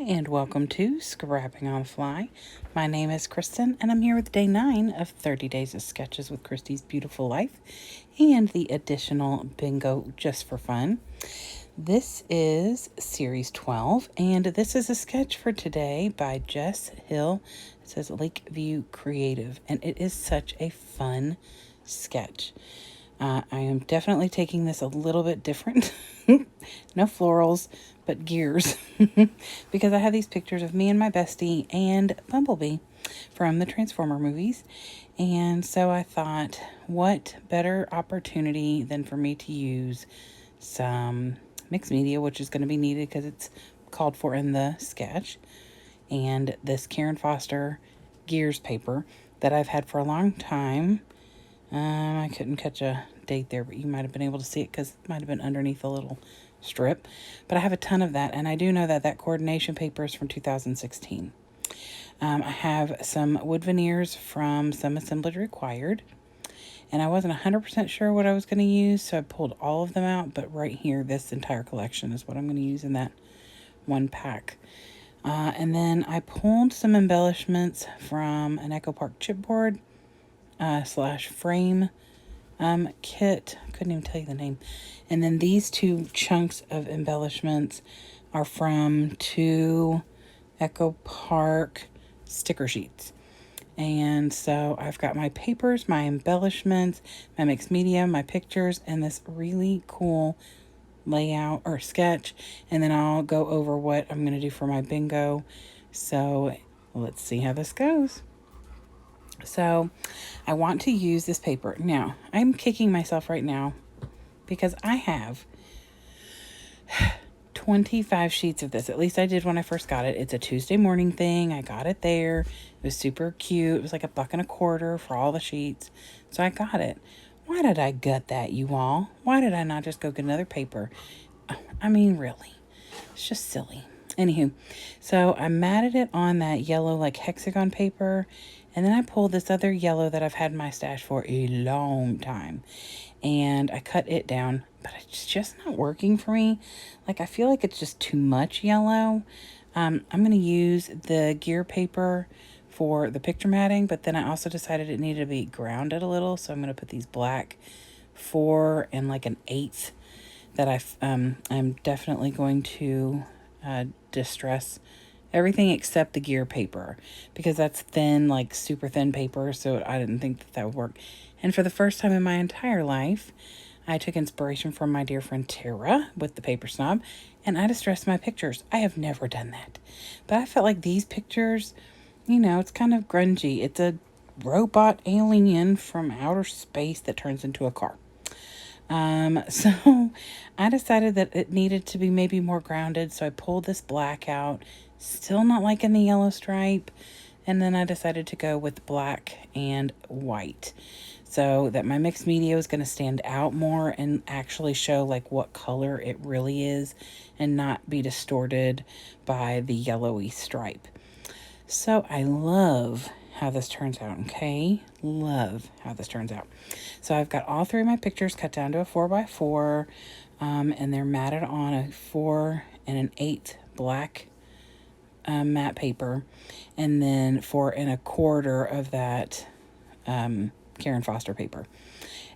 and welcome to Scrapping on the Fly. My name is Kristen, and I'm here with day 9 of 30 Days of Sketches with Christy's Beautiful Life and the additional bingo just for fun. This is series 12, and this is a sketch for today by Jess Hill. It says Lakeview Creative, and it is such a fun sketch. I am definitely taking this a little bit different. No florals, but gears. Because I have these pictures of me and my bestie and Bumblebee from the Transformer movies. And so I thought, what better opportunity than for me to use some mixed media, which is going to be needed because it's called for in the sketch. And this Karen Foster Gears paper that I've had for a long time. I couldn't catch a date there, but you might have been able to see it because it might have been underneath a little strip. But I have a ton of that, and I do know that that coordination paper is from 2016. I have some wood veneers from Some Assemblage Required, and I wasn't 100% sure what I was going to use, so I pulled all of them out. But right here, this entire collection is what I'm going to use in that one pack. And then I pulled some embellishments from an Echo Park chipboard / frame kit. Couldn't even tell you the name. And then these two chunks of embellishments are from 2 Echo Park sticker sheets. And so I've got my papers, my embellishments, my mixed media, my pictures, and this really cool layout or sketch. And then I'll go over what I'm going to do for my bingo. So let's see how this goes. So I want to use this paper. Now, I'm kicking myself right now because I have 25 sheets of this. At least I did when I first got it. It's a Tuesday morning thing. I got it there. It was super cute. It was like $1.25 for all the sheets. So I got it. Why did I gut that, you all? Why did I not just go get another paper? I mean, really. It's just silly. Anywho, so I matted it on that yellow like hexagon paper. And then I pulled this other yellow that I've had in my stash for a long time. And I cut it down, but it's just not working for me. Like, I feel like it's just too much yellow. I'm going to use the gear paper for the picture matting, but then I also decided it needed to be grounded a little. So I'm going to put these black 4 and like an 1/8 that I'm definitely going to distress everything except the gear paper, because that's thin, like super thin paper, so I didn't think that would work. And for the first time in my entire life, I took inspiration from my dear friend Tara with the Paper Snob, and I distressed my pictures. I have never done that. But I felt like these pictures, you know, it's kind of grungy. It's a robot alien from outer space that turns into a car. So I decided that it needed to be maybe more grounded, so I pulled this black out. Still not liking the yellow stripe. And then I decided to go with black and white, so that my mixed media was going to stand out more and actually show like what color it really is and not be distorted by the yellowy stripe. So I love how this turns out, okay? Love how this turns out. So I've got all 3 of my pictures cut down to a 4x4, and they're matted on a 4 and an 1/8 black matte paper, and then 4 1/4 of that Karen Foster paper.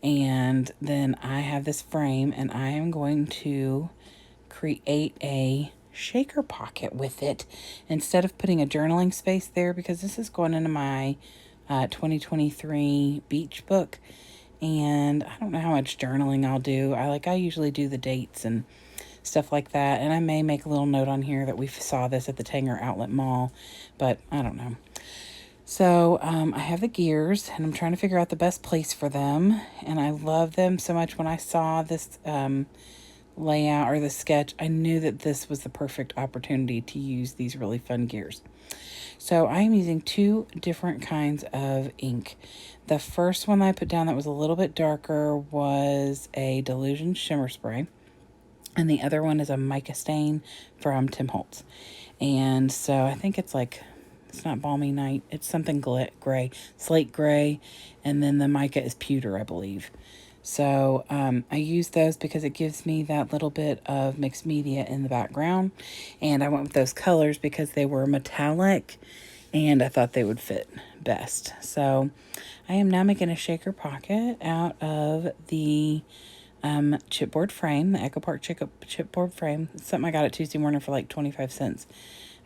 And then I have this frame, and I am going to create a shaker pocket with it instead of putting a journaling space there, because this is going into my 2023 beach book, and I don't know how much journaling I'll do. I usually do the dates and stuff like that, and I may make a little note on here that we saw this at the Tanger Outlet Mall, but I don't know. So I have the gears, and I'm trying to figure out the best place for them, and I love them so much. When I saw this layout or the sketch, I knew that this was the perfect opportunity to use these really fun gears. So I am using 2 different kinds of ink. The first one I put down that was a little bit darker was a Delusion Shimmer Spray, and the other one is a Mica Stain from Tim Holtz. And so I think it's like, it's not Balmy Night, it's something gray, slate gray, and then the mica is pewter, I believe. So I use those because it gives me that little bit of mixed media in the background. And I went with those colors because they were metallic and I thought they would fit best. So I am now making a shaker pocket out of the chipboard frame, the Echo Park chipboard frame. It's something I got at Tuesday Morning for like 25 cents.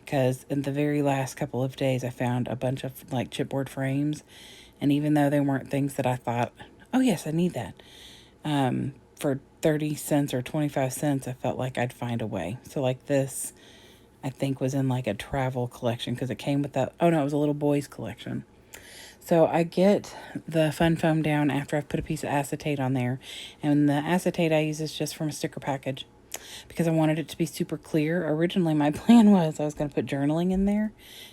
Because in the very last couple of days, I found a bunch of like chipboard frames. And even though they weren't things that I thought, oh yes, I need that, for 30 cents or 25 cents, I felt like I'd find a way. So like this, I think was in like a travel collection because it came with that. Oh no, it was a little boys collection. So I get the fun foam down after I've put a piece of acetate on there. And the acetate I use is just from a sticker package because I wanted it to be super clear. Originally, my plan was I was going to put journaling in there.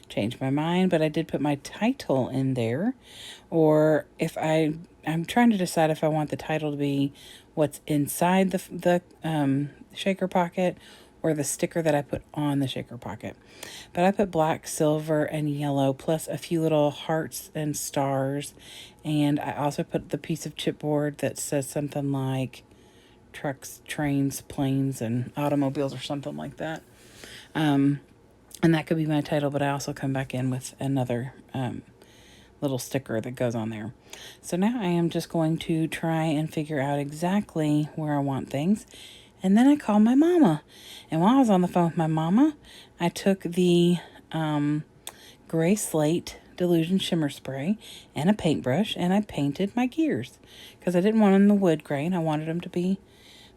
Changed my mind, but I did put my title in there. Or if I'm trying to decide if I want the title to be what's inside the shaker pocket or the sticker that I put on the shaker pocket. But I put black, silver, and yellow, plus a few little hearts and stars. And I also put the piece of chipboard that says something like trucks, trains, planes, and automobiles or something like that. And that could be my title, but I also come back in with another little sticker that goes on there. So now I am just going to try and figure out exactly where I want things. And then I called my mama. And while I was on the phone with my mama, I took the gray slate Delusion shimmer spray and a paintbrush and I painted my gears. Because I didn't want them in the wood grain. I wanted them to be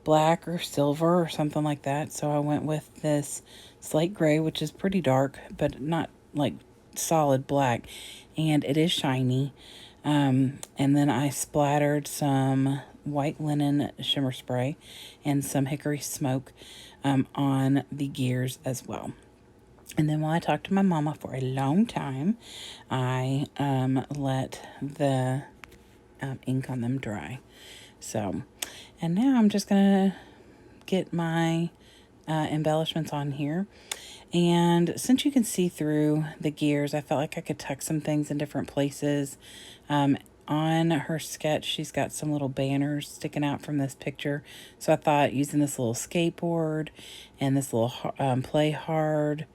black or silver or something like that. So I went with this slate gray, which is pretty dark, but not like solid black. And it is shiny. And then I splattered some white linen shimmer spray and some hickory smoke on the gears as well. And then while I talked to my mama for a long time, I let the ink on them dry. So, and now I'm just going to get my embellishments on here. And since you can see through the gears, I felt like I could tuck some things in different places. On her sketch, she's got some little banners sticking out from this picture. So I thought using this little skateboard and this little play hard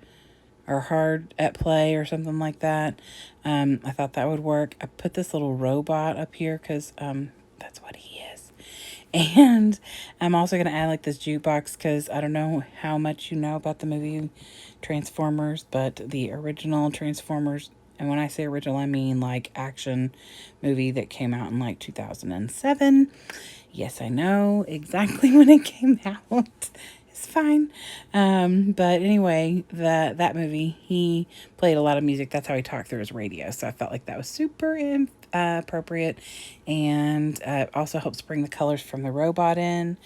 or hard at play or something like that, I thought that would work. I put this little robot up here because that's what he is. And I'm also going to add like this jukebox because I don't know how much you know about the movie Transformers, but the original Transformers, and when I say original, I mean like action movie that came out in like 2007. Yes, I know exactly when it came out. It's fine. But anyway, that movie, he played a lot of music. That's how he talked through his radio. So I felt like that was super appropriate, and also helps bring the colors from the robot in.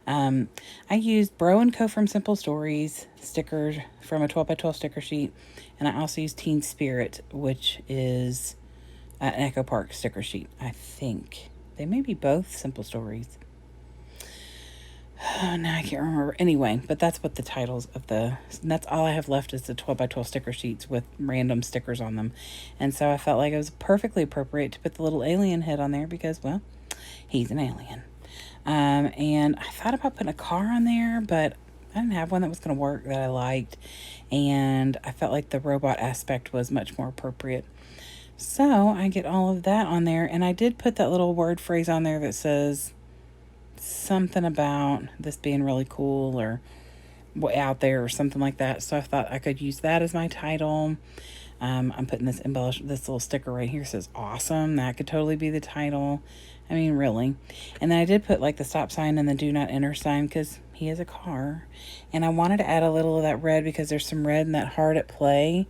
I used Bro & Co. from Simple Stories stickers from a 12 by 12 sticker sheet. And I also used Teen Spirit, which is an Echo Park sticker sheet. I think they may be both Simple Stories. Now I can't remember. Anyway, but that's what the titles of that's all I have left is the 12 by 12 sticker sheets with random stickers on them. And so I felt like it was perfectly appropriate to put the little alien head on there because, well, he's an alien. And I thought about putting a car on there, but I didn't have one that was going to work that I liked. And I felt like the robot aspect was much more appropriate. So I get all of that on there. And I did put that little word phrase on there that says something about this being really cool or out there or something like that. So I thought I could use that as my title. I'm putting this this little sticker right here says awesome. That could totally be the title. I mean, really. And then I did put like the stop sign and the do not enter sign because he is a car. And I wanted to add a little of that red because there's some red in that hard at play.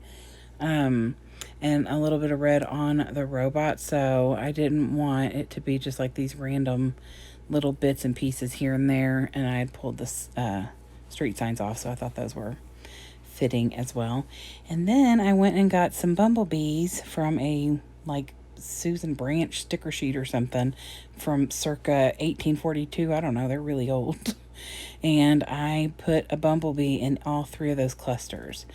And a little bit of red on the robot. So I didn't want it to be just like these random little bits and pieces here and there. And I had pulled the street signs off. So I thought those were fitting as well. And then I went and got some bumblebees from a like Susan Branch sticker sheet or something from circa 1842. I don't know, they're really old. And I put a bumblebee in all three of those clusters.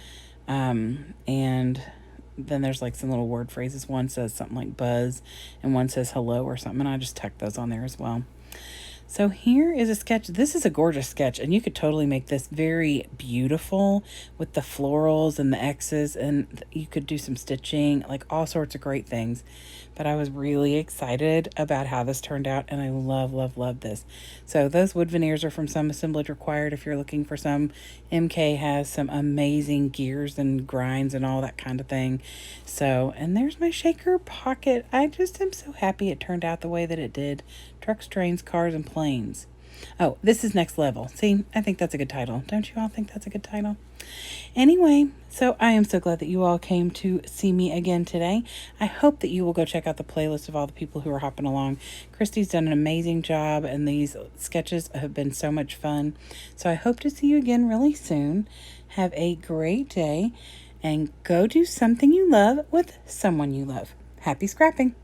And then there's like some little word phrases. One says something like buzz and one says hello or something. And I just tucked those on there as well. So here is a sketch. This is a gorgeous sketch, and you could totally make this very beautiful with the florals and the X's, and you could do some stitching, like all sorts of great things. But I was really excited about how this turned out, and I love, love, love this. So those wood veneers are from Some Assemblage Required if you're looking for some. MK has some amazing gears and grinds and all that kind of thing. So, and there's my shaker pocket. I just am so happy it turned out the way that it did. Trucks, Trains, Cars, and Planes. Oh, this is Next Level. See, I think that's a good title. Don't you all think that's a good title? Anyway, so I am so glad that you all came to see me again today. I hope that you will go check out the playlist of all the people who are hopping along. Christy's done an amazing job, and these sketches have been so much fun. So I hope to see you again really soon. Have a great day, and go do something you love with someone you love. Happy scrapping!